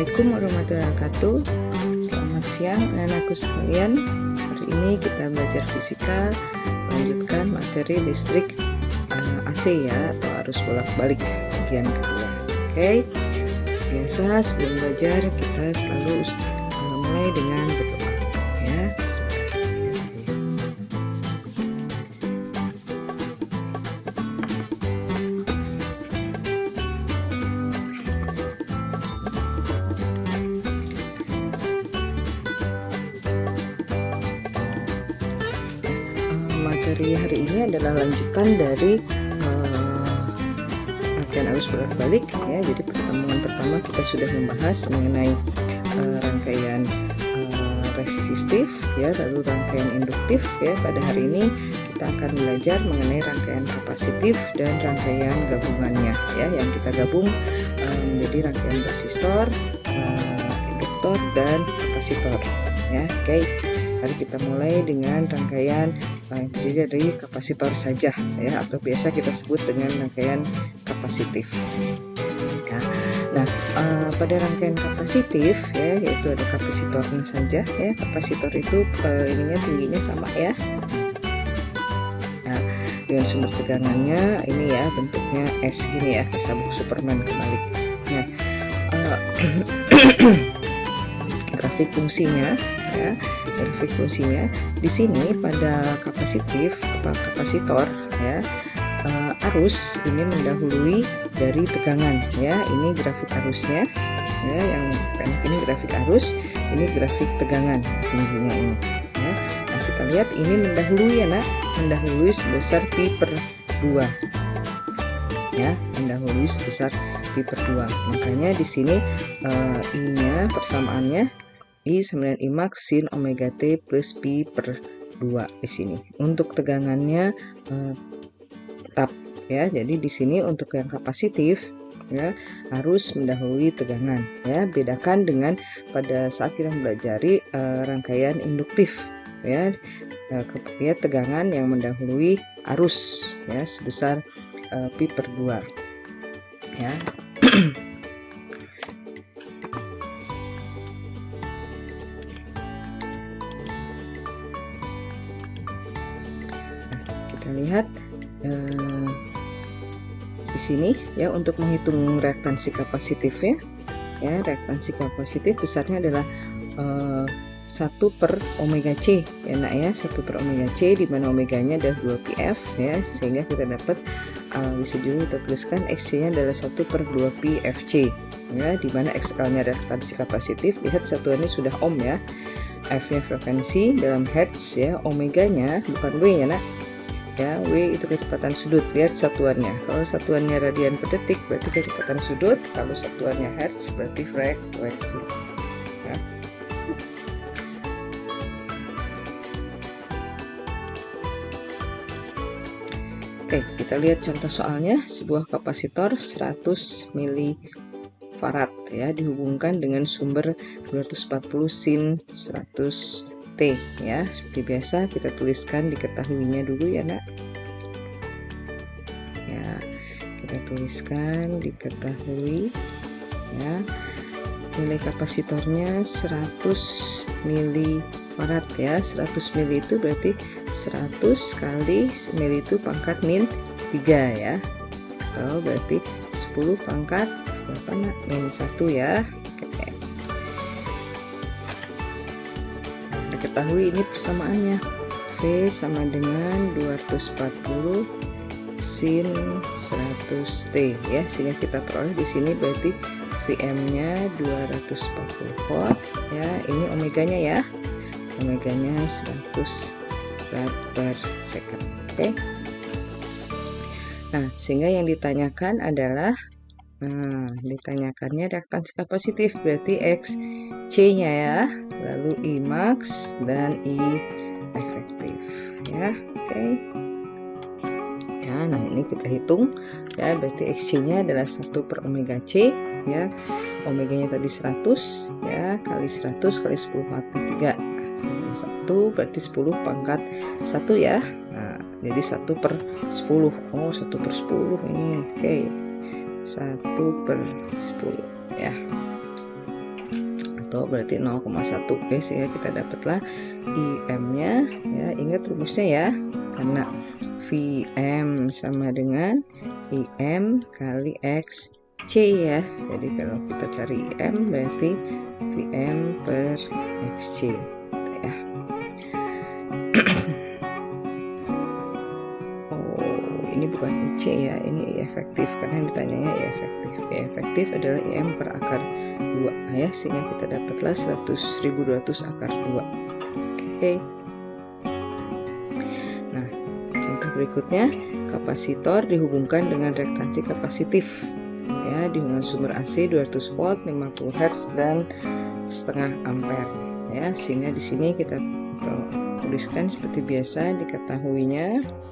Assalamualaikum warahmatullahi wabarakatuh. Selamat siang anak-anakku sekalian. Hari ini kita belajar fisika, lanjutkan materi listrik AC ya, atau arus bolak-balik bagian kedua. Oke, biasa sebelum belajar kita selalu mulai dengan berdoa ya. Materi hari ini adalah lanjutan dari rangkaian arus bolak-balik ya. Jadi pertemuan pertama kita sudah membahas mengenai rangkaian resistif ya, lalu rangkaian induktif ya. Pada hari ini kita akan belajar mengenai rangkaian kapasitif dan rangkaian gabungannya ya, yang kita gabung menjadi rangkaian resistor, induktor dan kapasitor ya. Oke. Mari kita mulai dengan rangkaian yang terdiri dari kapasitor saja ya, atau biasa kita sebut dengan rangkaian kapasitif ya. Nah, pada rangkaian kapasitif ya, yaitu ada kapasitornya saja ya. Kapasitor itu ininya tingginya sama ya. Nah, dengan sumber tegangannya ini ya, bentuknya S gini ya, sabuk Superman kebalik. Nah, grafik fungsinya ya, grafik fungsinya di sini pada kapasitor ya, arus ini mendahului dari tegangan ya. Ini grafik arusnya ya, yang ini grafik arus, ini grafik tegangan tingginya ini ya. Nah, kita lihat ini mendahului ya nak, mendahului sebesar pi per 2 ya, mendahului sebesar pi per 2. Makanya di sini I-nya persamaannya I 9I max sin omega T plus pi per 2 di sini. Untuk tegangannya tetap ya. Jadi di sini untuk yang kapasitif ya, harus mendahului tegangan ya. Bedakan dengan pada saat kita mempelajari rangkaian induktif ya, ya, tegangan yang mendahului arus ya sebesar pi per 2 ya. Kita lihat di sini ya, untuk menghitung reaktansi kapasitifnya ya, reaktansi kapasitif besarnya adalah 1 per omega C ya nak ya, 1 per omega C, di mana omeganya adalah 2 pf ya, sehingga kita dapat bisa juga kita tuliskan XC nya adalah 1 per 2 pi FC ya, di mana XL nya reaktansi kapasitif. Lihat satuannya sudah ohm ya, F nya frekuensi dalam hertz ya, omeganya bukan W ya nak ya, W itu kecepatan sudut. Lihat satuannya, kalau satuannya radian per detik berarti kecepatan sudut, kalau satuannya hertz berarti frekuensi ya. Oke, kita lihat contoh soalnya. Sebuah kapasitor 100 milifarad ya, dihubungkan dengan sumber 240 sin 100 T ya. Seperti biasa kita tuliskan diketahuinya dulu ya nak ya, kita tuliskan diketahui ya. Nilai kapasitornya 100 milifarad ya, 100 mili itu berarti 100 kali mili itu pangkat min 3 ya, atau berarti 10 pangkat berapa nak, min 1 ya. Ketahui ini persamaannya, V sama dengan 240 sin 100 T ya, sehingga kita peroleh di sini berarti Vm-nya 240 volt ya. Ini omeganya ya, omeganya 100 watt per second. Oke. Nah, sehingga yang ditanyakan adalah ditanyakannya reaktansi kapasitif, berarti XC-nya ya, lalu I max dan I efektif ya. Oke ya. Nah, ini kita hitung ya, berarti XC-nya adalah 1 per omega C ya, omeganya tadi 100 ya, kali 100 kali 10 pangkat 3 1 berarti 10 pangkat 1 ya. Nah, jadi 1 per 10. Oh, 1 per 10 ini. Oke. 1 per 10 ya. atau berarti 0,1. Oke, sehingga kita dapatlah IM-nya ya. Ingat rumusnya ya, karena VM sama dengan IM kali XC ya. Jadi kalau kita cari IM berarti VM per XC ya. Ini bukan IC ya, ini I efektif karena yang ditanyanya I efektif. I efektif adalah IM per akar 2 ya, sehingga kita dapatlah 100.200 akar 2. Oke. Nah, contoh berikutnya, kapasitor dihubungkan dengan reaktansi kapasitif ya, di hubungan sumber AC 200 volt, 50 Hz dan setengah ampere ya, sehingga di sini kita tuliskan seperti biasa diketahuinya.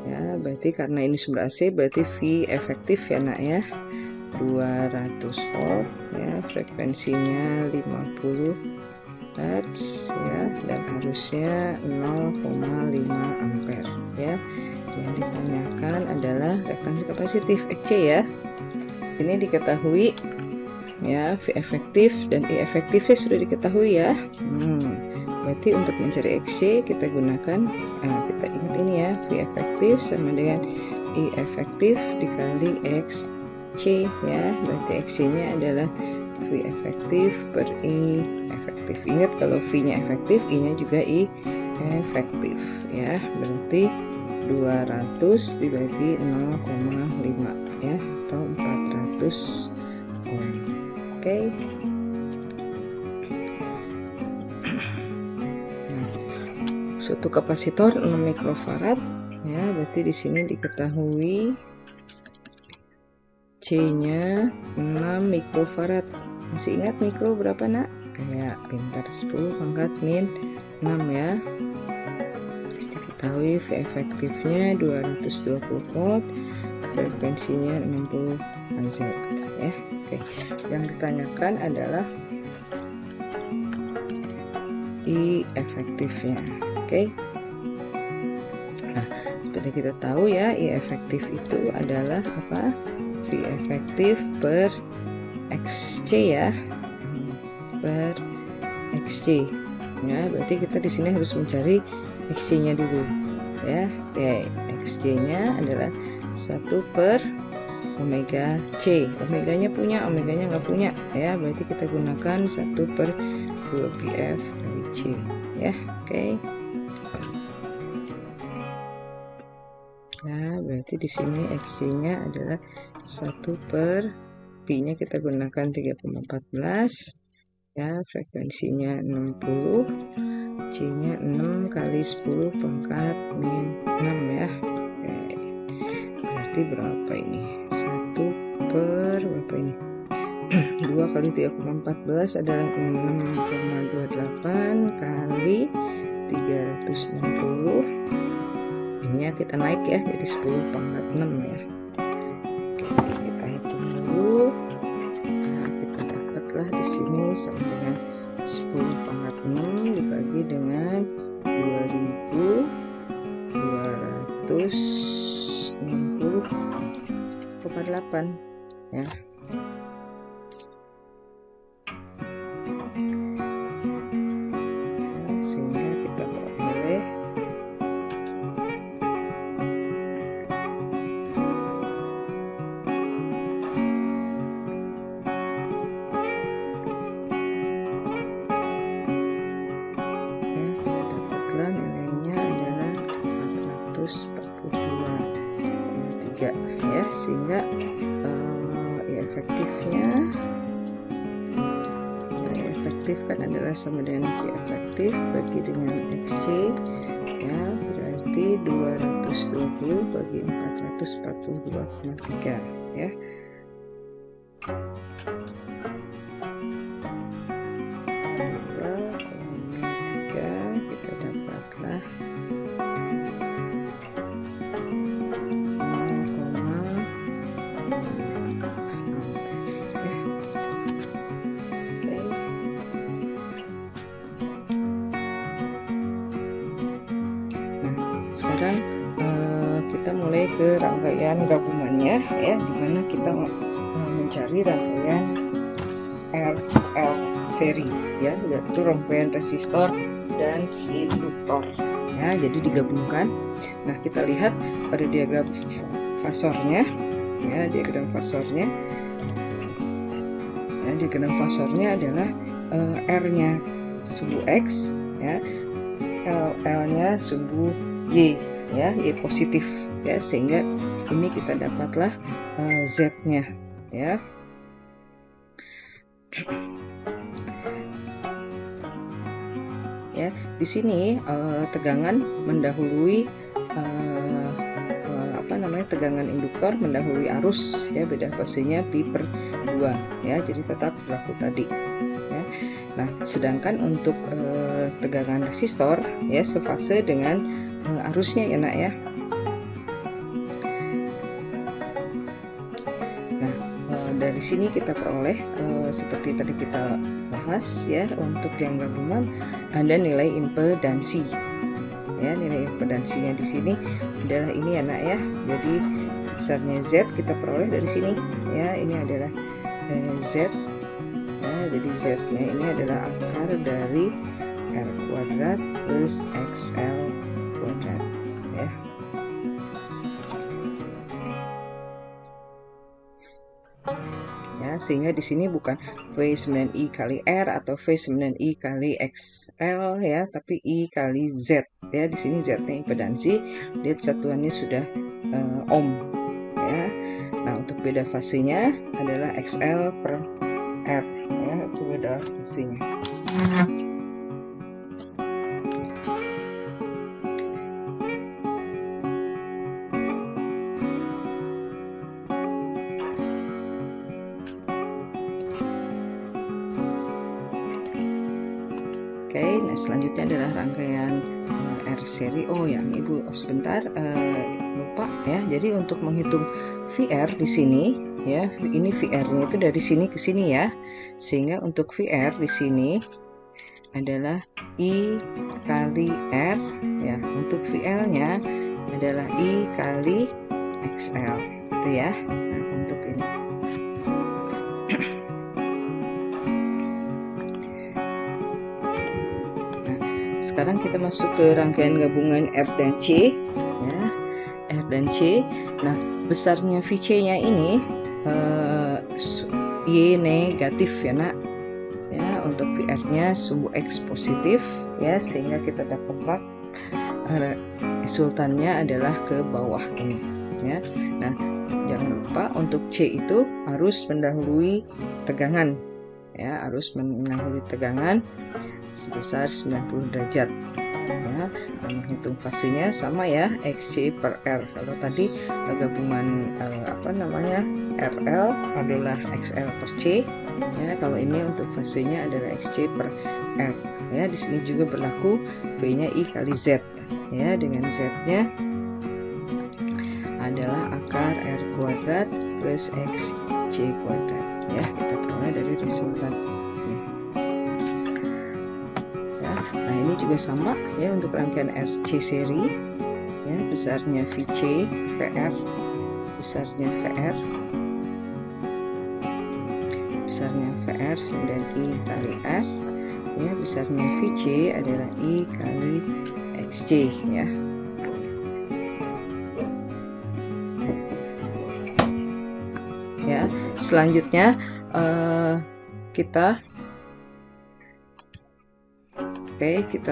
Ya, berarti karena ini sumber AC berarti V efektif ya nak ya, 200 volt ya, frekuensinya 50 Hz ya, dan arusnya 0,5 ampere ya. Yang ditanyakan adalah reaktansi kapasitif XC ya. Ini diketahui ya, V efektif dan I efektifnya sudah diketahui ya. Berarti untuk mencari XC kita gunakan, kita ingat ini ya, V efektif sama dengan I efektif dikali XC ya. Berarti XC-nya adalah V efektif per I efektif. Ingat kalau V-nya efektif, I-nya juga I efektif ya. Berarti 200 dibagi 0,5 ya, atau 400 ohm. Oke. Suatu kapasitor 6 mikrofarad ya, berarti di sini diketahui C-nya 6 mikrofarad. Masih ingat mikro berapa nak? Ya, pintar, 10 pangkat min 6 ya. Terus diketahui V efektifnya 220 volt, frekuensinya 60 Hz ya. Oke. Yang ditanyakan adalah I efektifnya. Oke. Nah, seperti kita tahu ya, I efektif itu adalah apa? V efektif per XC ya, per XC ya. Berarti kita di sini harus mencari XC-nya dulu ya. XC-nya adalah 1 per omega C. Omeganya punya, omeganya nggak punya ya. Berarti kita gunakan 1 per 2 PF kali C ya. Oke. Nah, berarti di sini XC-nya adalah 1 per P-nya kita gunakan 3,14 ya, frekuensinya 60, C-nya 6 kali 10 pangkat min 6 ya. Oke. Berarti berapa ini? 1 per berapa ini? 2 kali 3,14 adalah 6,28 kali 360. Ininya kita naik ya, jadi 10 pangkat 6 ya. Oke, kita hitung dulu. Nah, kita dapatlah di sini sama dengan 10 pangkat 6 dibagi dengan 2260,8 ya. Sehingga kita boleh nilainya adalah 442,3 ya, sehingga efektif kan adalah sama dengan V efektif bagi dengan XC ya, berarti 220 bagi 442,3 ya. Kita dapatlah 0,6. Sekarang kita mulai ke rangkaian gabungannya ya, dimana kita mencari rangkaian RL seri ya, yaitu rangkaian resistor dan induktor ya, jadi digabungkan. Nah, kita lihat pada diagram fasornya ya, diagram fasornya adalah R-nya sumbu X ya, L-nya sumbu Y ya, Y positif ya, sehingga ini kita dapatlah Z-nya ya. Ya, di sini tegangan mendahului tegangan induktor mendahului arus ya, beda fasenya pi/2 ya, jadi tetap berlaku tadi ya. Nah, sedangkan untuk tegangan resistor ya sefase dengan arusnya ya nak ya. Nah, dari sini kita peroleh seperti tadi kita bahas ya, untuk yang gabungan ada nilai impedansi ya, nilai impedansinya di sini adalah ini ya nak ya, jadi besarnya Z kita peroleh dari sini ya, ini adalah Z ya, jadi Z-nya ini adalah akar dari R kuadrat plus XL kuadrat ya. Ya, sehingga di sini bukan V9I kali R atau V9I kali XL ya, tapi I kali Z ya. Di sini Z-nya impedansi, lihat satuannya sudah ohm ya. Nah, untuk beda fasenya adalah XL per R ya, itu beda fasenya. Oke, nah selanjutnya adalah rangkaian R seri. Oh ya, Ibu sebentar lupa ya. Jadi untuk menghitung VR di sini ya, ini VR-nya itu dari sini ke sini ya. Sehingga untuk VR di sini adalah I kali R ya. Untuk VL-nya adalah I kali XL itu ya. Nah, untuk ini. Sekarang kita masuk ke rangkaian gabungan R dan C ya, R dan C. Nah, besarnya VC-nya ini Y negatif ya nak ya, untuk VR-nya sumbu X positif ya, sehingga kita dapatlah resultannya adalah ke bawah ini ya. Nah, jangan lupa untuk C itu harus mendahului tegangan ya, harus mendahului tegangan sebesar 90 derajat ya. Menghitung fasenya sama ya, XC per R. Kalau tadi gabungan RL adalah XL per C ya, kalau ini untuk fasenya adalah XC per R ya. Di sini juga berlaku V-nya I kali Z ya, dengan Z-nya adalah akar R kuadrat plus XC kuadrat ya, kita peroleh dari resultan. Nah, ini juga sama ya untuk rangkaian RC seri ya, besarnya VC VR, besarnya VR 9I kali R ya, besarnya VC adalah I kali XC ya. Ya, selanjutnya kita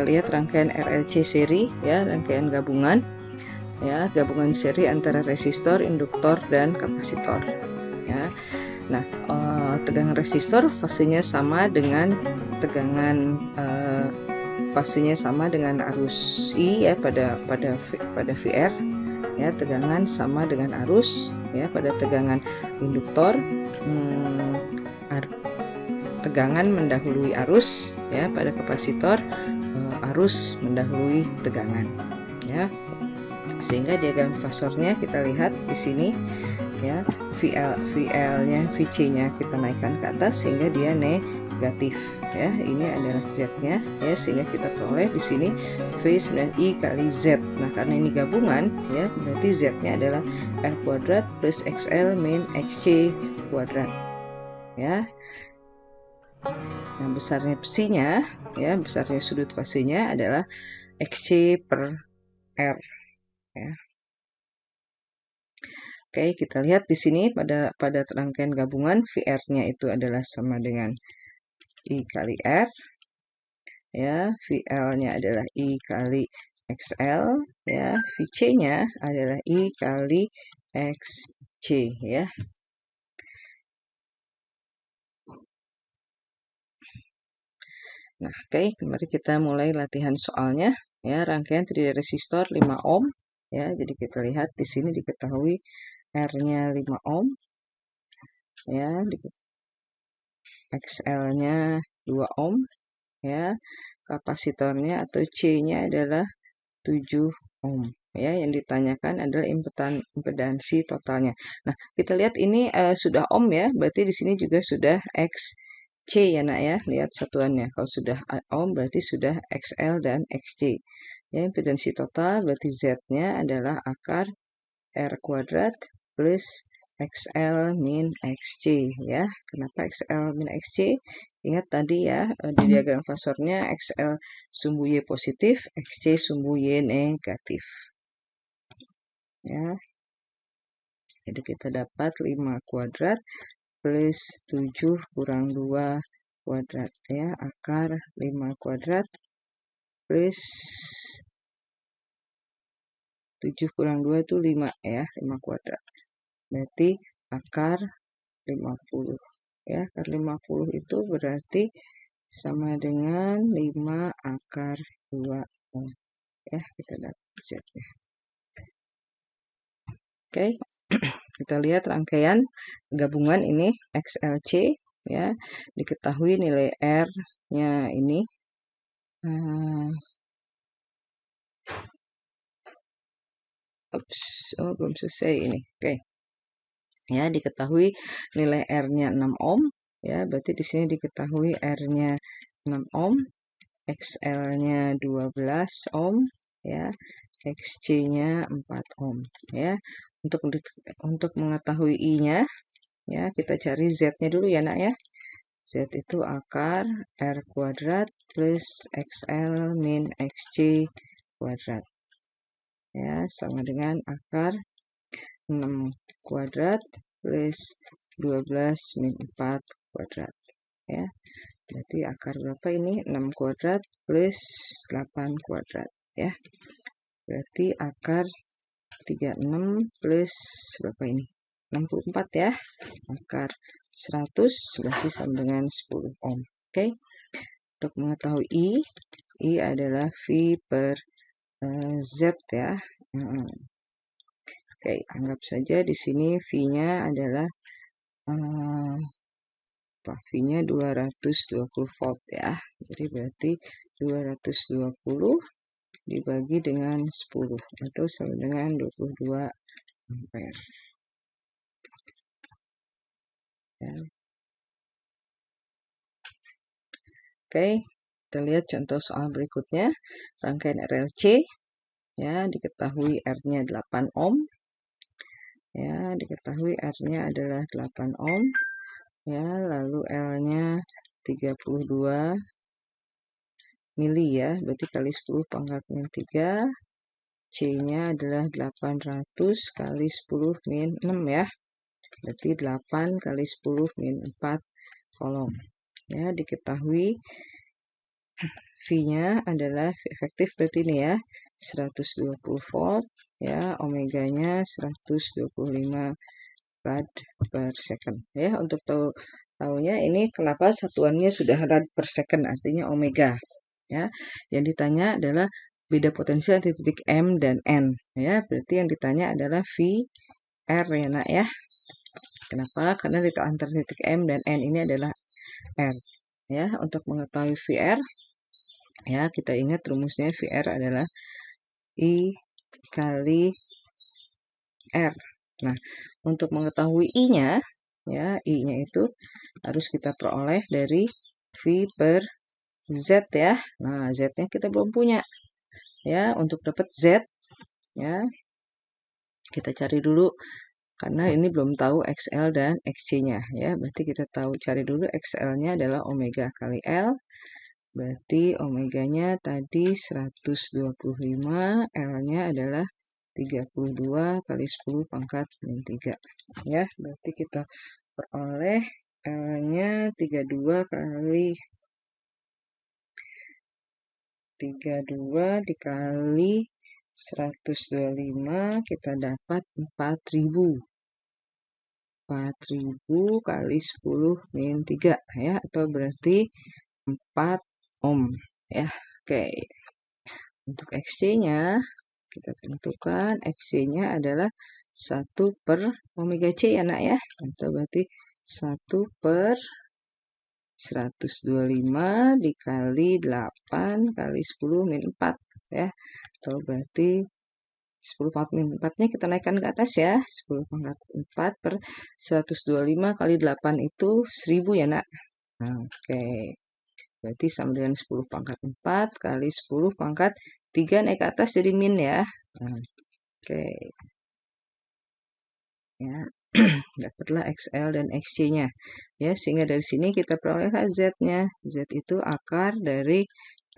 lihat rangkaian RLC seri ya, rangkaian gabungan ya, gabungan seri antara resistor, induktor dan kapasitor ya. Nah, tegangan resistor fasenya sama dengan tegangan fasenya sama dengan arus I ya, pada VR ya, tegangan sama dengan arus ya. Pada tegangan induktor tegangan mendahului arus ya, pada kapasitor arus mendahului tegangan ya. Sehingga diagram fasornya kita lihat di sini ya, VL-nya, VC-nya kita naikkan ke atas sehingga dia negatif ya. Ini adalah Z-nya ya, sehingga kita peroleh di sini V9I kali Z. Nah, karena ini gabungan ya, berarti Z-nya adalah R kuadrat plus XL min XC kuadrat ya. Nah, besarnya psinya, ya, besarnya sudut fasenya adalah XC per R, ya. Oke, kita lihat di sini pada rangkaian gabungan VR-nya itu adalah sama dengan I kali R, ya, VL-nya adalah I kali XL, ya, VC-nya adalah I kali XC, ya. Nah, oke, mari kita mulai latihan soalnya, ya. Rangkaian 3D resistor 5 ohm, ya. Jadi kita lihat di sini diketahui R-nya 5 ohm, ya, XL-nya 2 ohm, ya. Kapasitornya atau C-nya adalah 7 ohm, ya. Yang ditanyakan adalah impedansi totalnya. Nah, kita lihat ini sudah ohm, ya, berarti di sini juga sudah XC, ya nak, ya. Lihat satuannya, kalau sudah ohm berarti sudah XL dan XC, ya. Impedansi total berarti Z-nya adalah akar R kuadrat plus XL min XC, ya. Kenapa XL min XC? Ingat tadi, ya, di diagram fasornya XL sumbu Y positif, XC sumbu Y negatif, ya. Jadi kita dapat 5 kuadrat plus 7 kurang 2 kuadrat, ya. Akar 5 kuadrat plus 7 kurang 2 itu 5, ya. 5 kuadrat. Berarti akar 50, ya. Akar 50 itu berarti sama dengan 5 akar 2 ohm, ya. Kita dapat Z-nya. Oke, kita lihat rangkaian gabungan ini XLC, ya. Diketahui nilai R-nya ini belum selesai ini. Oke. Ya, diketahui nilai R-nya 6 ohm, ya. Berarti di sini diketahui R-nya 6 ohm, XL-nya 12 ohm, ya. XC-nya 4 ohm, ya. Untuk mengetahui I-nya, ya, kita cari Z-nya dulu, ya nak, ya. Z itu akar R kuadrat plus XL min XC kuadrat, ya, sama dengan akar 6 kuadrat plus 12 min 4 kuadrat, ya. Berarti akar berapa ini? 6 kuadrat plus 8 kuadrat, ya. Berarti akar 36 plus berapa ini? 64, ya. Akar 100 berarti sama dengan 10 ohm. Oke. Untuk mengetahui I adalah V per Z, ya. Oke, anggap saja di sini V-nya adalah V-nya 220 volt, ya. Jadi berarti 220 dibagi dengan 10 atau sama dengan 22 ampere. Ya. Oke, kita lihat contoh soal berikutnya. Rangkaian RLC, ya, diketahui R-nya 8 ohm, ya, diketahui R-nya adalah 8 ohm, ya, lalu L-nya 32 mili, ya, berarti kali 10 pangkat min 3, C-nya adalah 800 kali 10 min 6, ya, berarti 8 kali 10 min 4 kolom, ya. Diketahui V-nya adalah V efektif berarti ini, ya, 120 volt, ya, omeganya 125 rad per second, ya. Untuk tahunya ini kenapa satuannya sudah rad per second, artinya omega, ya. Yang ditanya adalah beda potensial di titik M dan N, ya. Berarti yang ditanya adalah VR, ya nak, ya. Kenapa? Karena di antara titik M dan N ini adalah R, ya. Untuk mengetahui VR, ya, kita ingat rumusnya VR adalah I kali R. Nah, untuk mengetahui I-nya, ya, I-nya itu harus kita peroleh dari V per Z, ya. Nah, Z-nya kita belum punya, ya. Untuk dapat Z, ya, kita cari dulu karena ini belum tahu XL dan XC-nya ya. Berarti kita tahu cari dulu XL-nya adalah omega kali L. Berarti omeganya tadi 125, L-nya adalah 32 kali 10 pangkat min 3 ya. Berarti kita peroleh L-nya 32 dikali 125, kita dapat 4000 kali 10 min 3 ya, atau berarti 4 ohm ya. Oke. Untuk XC-nya kita tentukan, XC-nya adalah 1 per omega C ya nak ya, atau berarti 1 per 125 dikali 8 kali 10 min 4 ya, atau berarti 10 pangkat min 4-nya kita naikkan ke atas ya. 10 pangkat 4 per 125 kali 8 itu 1000 ya nak. Nah, oke. Berarti sama dengan 10 pangkat 4 kali 10 pangkat 3 naik ke atas jadi min ya. Nah, oke. Ya. Dapatlah XL dan XC-nya ya, sehingga dari sini kita peroleh Z-nya. Z itu akar dari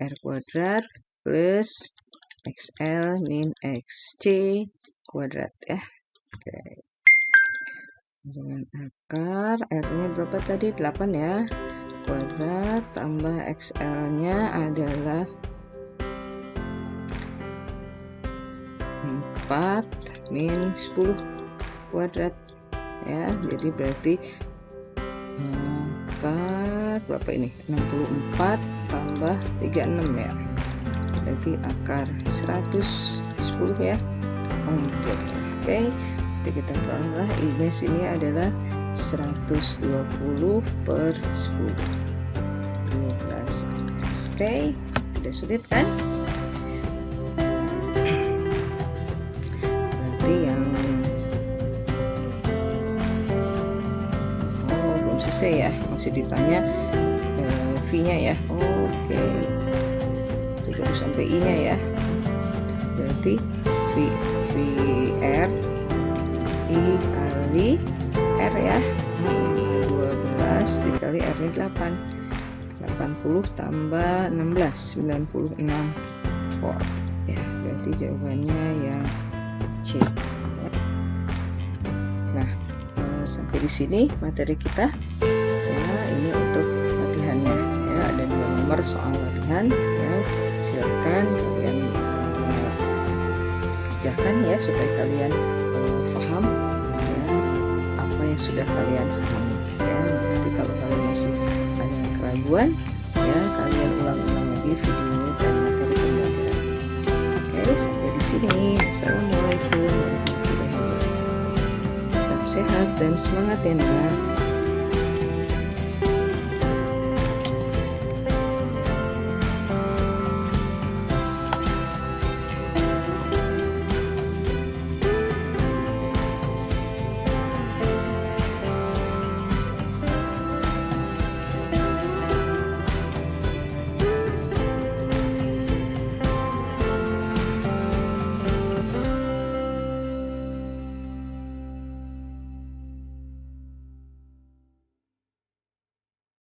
R kuadrat plus XL min XC kuadrat ya. Oke. Dengan akar R-nya berapa tadi? 8 ya. Kuadrat tambah XL-nya adalah 4 min 10 kuadrat ya. Jadi berarti akar berapa ini? 64 tambah 36 ya. Berarti akar 110 ya. Oke. Jadi kita peroleh I-nya sini adalah 120 per 10 12. Oke, tidak sulit kan? Berarti yang belum selesai ya, masih ditanya V-nya ya. Oke, itu baru sampai I-nya ya. Berarti VR I kali R ya, 12 dikali R-nya 8, 80 tambah 16, 96 volt ya. Berarti jawabannya yang C. Nah, sampai di sini materi kita ya. Ini untuk latihannya ya, ada 2 nomor soal latihan ya. Silakan kalian kerjakan ya, supaya kalian paham yang sudah kalian pahami ya. Nanti kalau kalian masih ada keraguan ya, kalian ulang-ulang lagi video dan materi pembelajaran. Oke, sampai di sini. Assalamualaikum warahmatullahi wabarakatuh. Tetap sehat dan semangat ya nak.